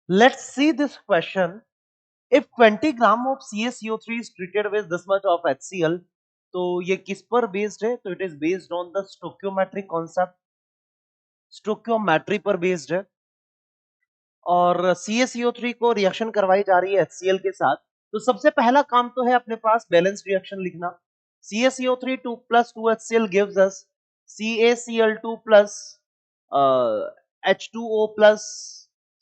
Let's see this question. If 20 gram of CaCO3 is treated with this much of HCl, तो ये किस पर based है? तो it is based on the stoichiometric concept, stoichiometry पर based है। और CaCO3 को रिएक्शन करवाई जा रही है HCl के साथ। तो सबसे पहला काम तो है अपने पास बैलेंस रिएक्शन लिखना। CaCO3 2 plus 2HCl gives us CaCl2 plus H2O plus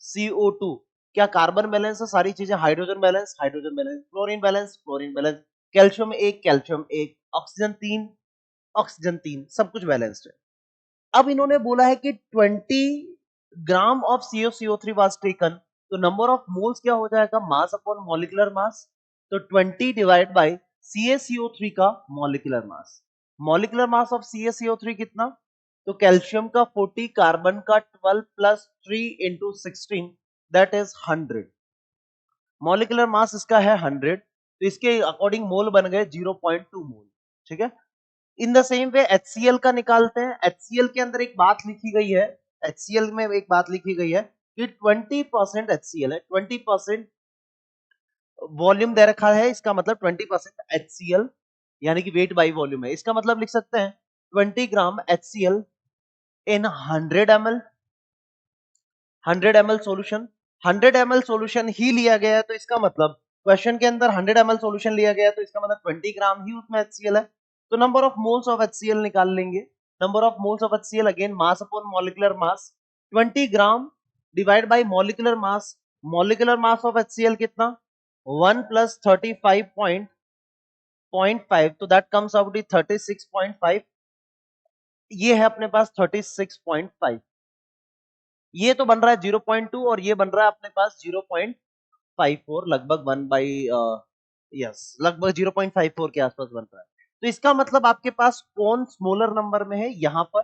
CO2। क्या कार्बन बैलेंस है? सारी चीजें hydrogen balance, hydrogen balance, chlorine balance, chlorine balance, calcium एक, कैल्शियम एक, ऑक्सीजन तीन, ऑक्सीजन तीन, सब कुछ बैलेंस्ड है। अब इन्होंने बोला है कि 20 gram of CaCO3 was taken, तो नंबर ऑफ मोल्स क्या हो जाएगा? Mass upon molecular mass. तो 20 डिवाइड बाय CaCO3 का molecular mass. Molecular mass of CaCO3 कितना? तो कैल्शियम का 40, कार्बन का 12 plus 3 into 16, that is 100। Molecular mass इसका है 100, तो इसके अकॉर्डिंग मोल बन गए 0.2 मोल। ठीक है। In the same way HCl का निकालते हैं। HCl के अंदर एक बात लिखी गई है, HCl में एक बात लिखी गई है कि 20% HCl है, 20% वॉल्यूम दे रखा है, इसका मतलब 20% HCl यानी कि वेट बाई वॉल्यूम है। इसका मतलब लिख सकते हैं 20 gram HCl in 100 ml, 100 ml solution. 100 ml solution ही लिया गया है, तो इसका मतलब क्वेश्चन के अंदर 100 ml सॉल्यूशन लिया गया है, तो इसका मतलब 20 ग्राम ही उसमें HCl है। तो number of moles of HCl निकाल लेंगे। Number of moles of HCl again mass upon molecular mass, 20 gram divide by molecular mass. Molecular mass of HCl कितना? 1 प्लस 35.5, तो दैट कम्स आउट 36.5। ये है अपने पास 36.5। ये तो बन रहा है 0.2 और ये बन रहा है अपने पास 0.54, लगभग 1 बाई यस, लगभग 0.54 के आसपास बन रहा है। तो इसका मतलब आपके पास कौन स्मॉलर नंबर में है यहाँ पर?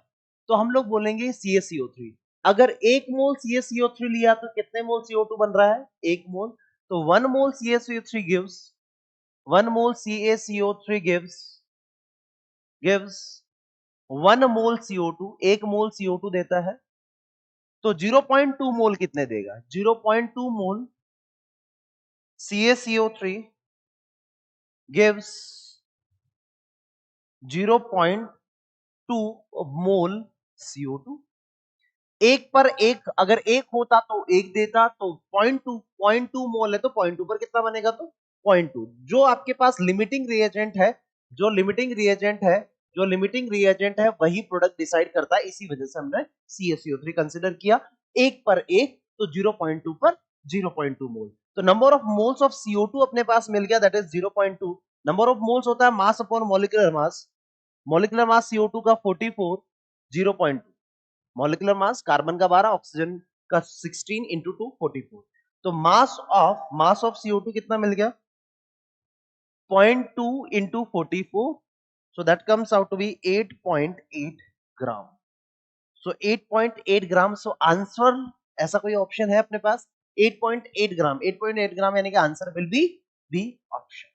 तो हम लोग बोलेंगे CaCO3। अगर 1 मोल CaCO3 लिया तो कितने मोल CO2 बन रहा है? 1 मोल। तो 1 मोल CaCO3 गिव्स 1 मोल CaCO3 गिव्स 1 मोल CO2, 1 मोल CO2 देता है। तो 0.2 मोल कितने देगा? 0.2 मोल CaCO3 gives 0.2 मोल CO2। एक पर एक, अगर एक होता तो एक देता, तो 0.2 मोल है, तो 0.2 पर कितना बनेगा? तो 0.2। जो आपके पास लिमिटिंग रिएजेंट है, जो लिमिटिंग रिएजेंट है, जो लिमिटिंग रिएजेंट है वही प्रोडक्ट डिसाइड करता है। इसी वजह से हमने CaCO3 कंसिडर किया। एक पर एक, तो 0.2 पर 0.2 मोल। तो number of moles of CO2 अपने पास मिल गया, that is 0.2। Number of moles होता है mass upon molecular mass. Molecular mass CO2 का 44, 0.2। मॉलिक्यूलर मास कार्बन का 12, ऑक्सीजन का 16 इंटू 2, 44। तो मास ऑफ CO2 कितना मिल गया? 0.2 into 44, so that comes out to be 8.8 gram. so 8.8 gram. so answer, ऐसा कोई ऑप्शन है अपने पास? 8.8 ग्राम, 8.8 ग्राम यानी कि answer will be B option.